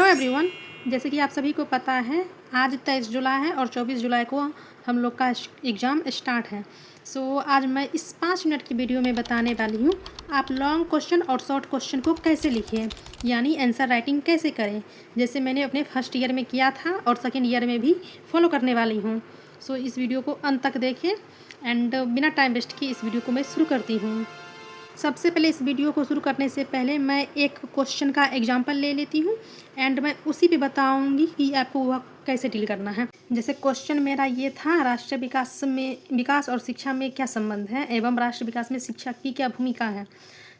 Hello everyone. जैसे कि आप सभी को पता है आज 23 जुलाई है और 24 जुलाई को हम लोग का एग्ज़ाम स्टार्ट है। आज मैं इस 5 मिनट की वीडियो में बताने वाली हूँ आप लॉन्ग क्वेश्चन और शॉर्ट क्वेश्चन को कैसे लिखें, यानी आंसर राइटिंग कैसे करें, जैसे मैंने अपने फर्स्ट ईयर में किया था और सेकेंड ईयर में भी फॉलो करने वाली हूँ। इस वीडियो को अंत तक देखें एंड बिना टाइम वेस्ट किए इस वीडियो को मैं शुरू करती हूँ। सबसे पहले इस वीडियो को शुरू करने से पहले मैं एक क्वेश्चन का एग्जांपल ले लेती हूँ एंड मैं उसी पे बताऊँगी कि आपको वह कैसे डील करना है। जैसे क्वेश्चन मेरा ये था, राष्ट्रीय विकास और शिक्षा में क्या संबंध है एवं राष्ट्र विकास में शिक्षा की क्या भूमिका है।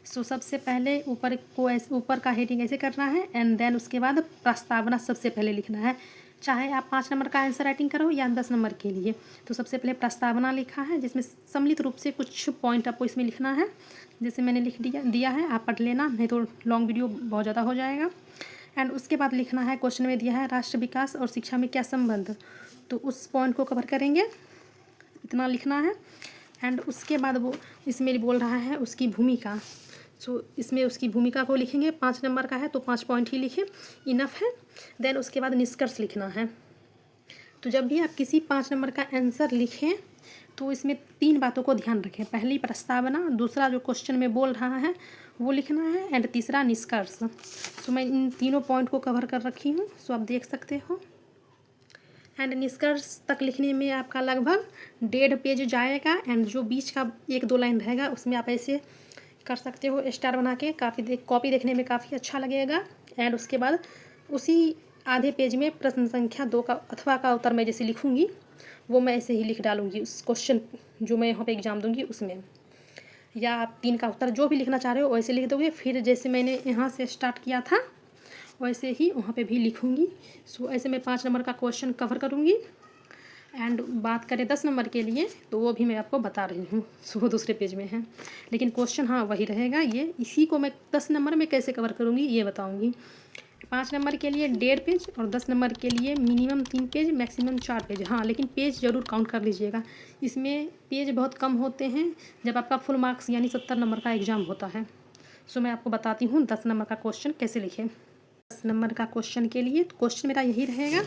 सबसे पहले ऊपर का हेडिंग ऐसे करना है एंड देन उसके बाद प्रस्तावना सबसे पहले लिखना है, चाहे आप 5 नंबर का आंसर राइटिंग करो या 10 नंबर के लिए। सबसे पहले प्रस्तावना लिखा है जिसमें सम्मिलित रूप से कुछ पॉइंट आपको इसमें लिखना है। जैसे मैंने लिख दिया है, आप पढ़ लेना, नहीं तो लॉन्ग वीडियो बहुत ज़्यादा हो जाएगा। एंड उसके बाद लिखना है, क्वेश्चन में दिया है राष्ट्र विकास और शिक्षा में क्या संबंध, तो उस पॉइंट को कवर करेंगे, इतना लिखना है। एंड उसके बाद वो इसमें बोल रहा है उसकी भूमिका, इसमें उसकी भूमिका को लिखेंगे। 5 नंबर का है तो 5 पॉइंट ही लिखें, इनफ है। देन उसके बाद निष्कर्ष लिखना है। तो जब भी आप किसी 5 नंबर का आंसर लिखें तो इसमें 3 बातों को ध्यान रखें। पहली प्रस्तावना, दूसरा जो क्वेश्चन में बोल रहा है वो लिखना है एंड तीसरा निष्कर्ष। मैं इन तीनों पॉइंट को कवर कर रखी हूँ, आप देख सकते हो। एंड निष्कर्ष तक लिखने में आपका लगभग 1.5 पेज जाएगा एंड जो बीच का 1-2 लाइन रहेगा उसमें आप ऐसे कर सकते हो स्टार बना के, कॉपी देखने में काफ़ी अच्छा लगेगा। एंड उसके बाद उसी आधे पेज में प्रश्न संख्या 2 का अथवा का उत्तर मैं जैसे लिखूँगी वो मैं ऐसे ही लिख डालूँगी उस क्वेश्चन जो मैं यहाँ पे एग्ज़ाम दूँगी उसमें, या आप 3 का उत्तर जो भी लिखना चाह रहे हो वैसे लिख दोगे। फिर जैसे मैंने यहाँ से स्टार्ट किया था वैसे ही वहाँ पे भी लिखूँगी। ऐसे मैं 5 नंबर का क्वेश्चन कवर करूँगी। एंड बात करें 10 नंबर के लिए तो वो भी मैं आपको बता रही हूँ, वो दूसरे पेज में है, लेकिन क्वेश्चन हाँ वही रहेगा। ये इसी को मैं 10 नंबर में कैसे कवर करूँगी ये बताऊँगी। 5 नंबर के लिए 1.5 पेज और 10 नंबर के लिए मिनिमम 3 पेज, मैक्सिमम 4 पेज। हाँ, लेकिन पेज ज़रूर काउंट कर लीजिएगा, इसमें पेज बहुत कम होते हैं जब आपका फुल मार्क्स यानी 70 नंबर का एग्ज़ाम होता है। मैं आपको बताती हूँ 10 नंबर का क्वेश्चन कैसे लिखें। 10 नंबर का क्वेश्चन के लिए क्वेश्चन मेरा यही रहेगा।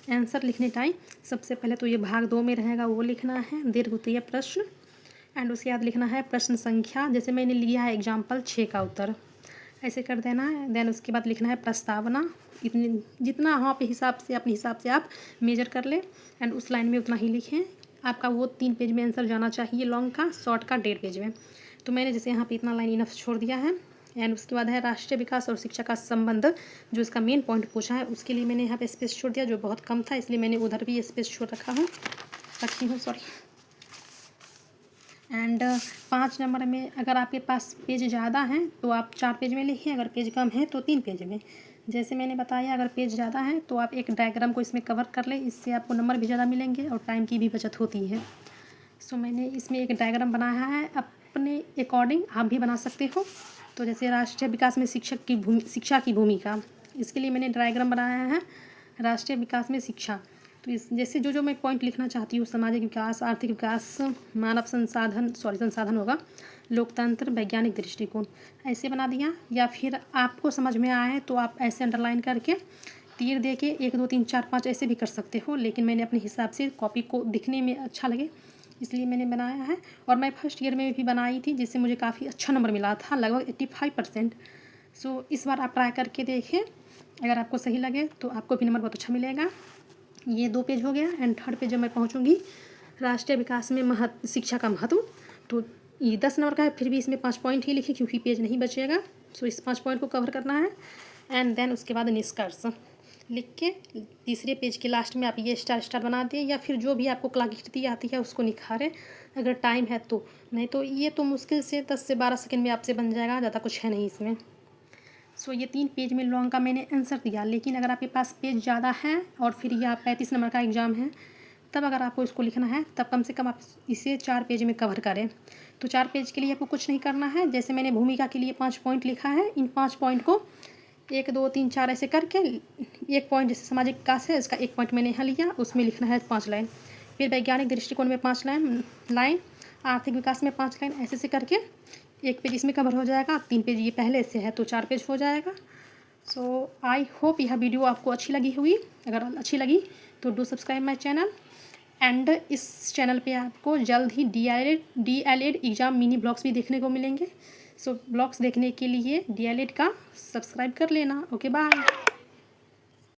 आंसर लिखने टाइम सबसे पहले तो ये भाग 2 में रहेगा, वो लिखना है दीर्घ प्रश्न। एंड उसके बाद लिखना है प्रश्न संख्या, जैसे मैंने लिया है एग्जाम्पल 6 का उत्तर, ऐसे कर देना है। देन उसके बाद लिखना है प्रस्तावना, इतनी जितना वहाँ पे हिसाब से अपने हिसाब से आप मेजर कर लें एंड उस लाइन में उतना ही लिखें। आपका वो 3 पेज में आंसर जाना चाहिए लॉन्ग का, शॉर्ट का 1.5 पेज में। तो मैंने जैसे यहाँ पे इतना लाइन इनफ छोड़ दिया है। एंड उसके बाद है राष्ट्रीय विकास और शिक्षा का संबंध, जो इसका मेन पॉइंट पूछा है उसके लिए मैंने यहाँ पे स्पेस छोड़ दिया जो बहुत कम था, इसलिए मैंने उधर भी स्पेस छोड़ रखी हूँ सॉरी। एंड 5 नंबर में अगर आपके पास पेज ज़्यादा हैं तो आप 4 पेज में लिखिए, अगर पेज कम है तो 3 पेज में। जैसे मैंने बताया अगर पेज ज़्यादा है तो आप एक डायग्राम को इसमें कवर कर लें, इससे आपको नंबर भी ज़्यादा मिलेंगे और टाइम की भी बचत होती है। मैंने इसमें एक डायग्राम बनाया है, अपने अकॉर्डिंग आप भी बना सकते हो। तो जैसे राष्ट्रीय विकास में शिक्षा की भूमिका, इसके लिए मैंने डायग्राम बनाया है राष्ट्रीय विकास में शिक्षा। तो इस जैसे जो मैं पॉइंट लिखना चाहती हूँ, सामाजिक विकास, आर्थिक विकास, मानव संसाधन होगा, लोकतंत्र, वैज्ञानिक दृष्टिकोण, ऐसे बना दिया। या फिर आपको समझ में आए तो आप ऐसे अंडरलाइन करके तीर दे के 1 2 3 4 5 ऐसे भी कर सकते हो, लेकिन मैंने अपने हिसाब से कॉपी को दिखने में अच्छा लगे इसलिए मैंने बनाया है। और मैं फर्स्ट ईयर में भी बनाई थी जिससे मुझे काफ़ी अच्छा नंबर मिला था, लगभग 85%। इस बार आप ट्राई करके देखें, अगर आपको सही लगे तो आपको भी नंबर बहुत अच्छा मिलेगा। ये 2 पेज हो गया। एंड 3rd पेज जब मैं पहुँचूँगी राष्ट्रीय विकास में शिक्षा का महत्व, तो ये 10 नंबर का है, फिर भी इसमें 5 पॉइंट ही लिखे क्योंकि पेज नहीं बचेगा। इस 5 पॉइंट को कवर करना है। एंड देन उसके बाद निष्कर्ष लिख के तीसरे पेज के लास्ट में आप ये स्टार बना दें, या फिर जो भी आपको कलाकृति आती है उसको निखारें अगर टाइम है तो, नहीं तो ये तो मुश्किल से 10 से 12 सेकंड में आपसे बन जाएगा, ज़्यादा कुछ है नहीं इसमें। ये 3 पेज में लॉन्ग का मैंने आंसर दिया, लेकिन अगर आपके पास पेज ज़्यादा है और फिर यह 35 नंबर का एग्ज़ाम है, तब अगर आपको इसको लिखना है तब कम से कम आप इसे 4 पेज में कवर करें। तो 4 पेज के लिए आपको कुछ नहीं करना है, जैसे मैंने भूमिका के लिए 5 पॉइंट लिखा है, इन 5 पॉइंट को 1 2 3 4 ऐसे करके, एक पॉइंट जैसे सामाजिक विकास है इसका 1 पॉइंट मैंने यहाँ लिया, उसमें लिखना है 5 लाइन। फिर वैज्ञानिक दृष्टिकोण में 5 लाइन, आर्थिक विकास में 5 लाइन, ऐसे करके 1 पेज इसमें कवर हो जाएगा। 3 पेज ये पहले से है तो 4 पेज हो जाएगा। सो आई होप यह वीडियो आपको अच्छी लगी हुई। अगर अच्छी लगी तो do subscribe my channel and इस चैनल पे आपको जल्द ही DLED एग्ज़ाम मिनी ब्लॉग्स भी देखने को मिलेंगे। सो ब्लॉग्स देखने के लिए DLED का सब्सक्राइब कर लेना। Okay bye.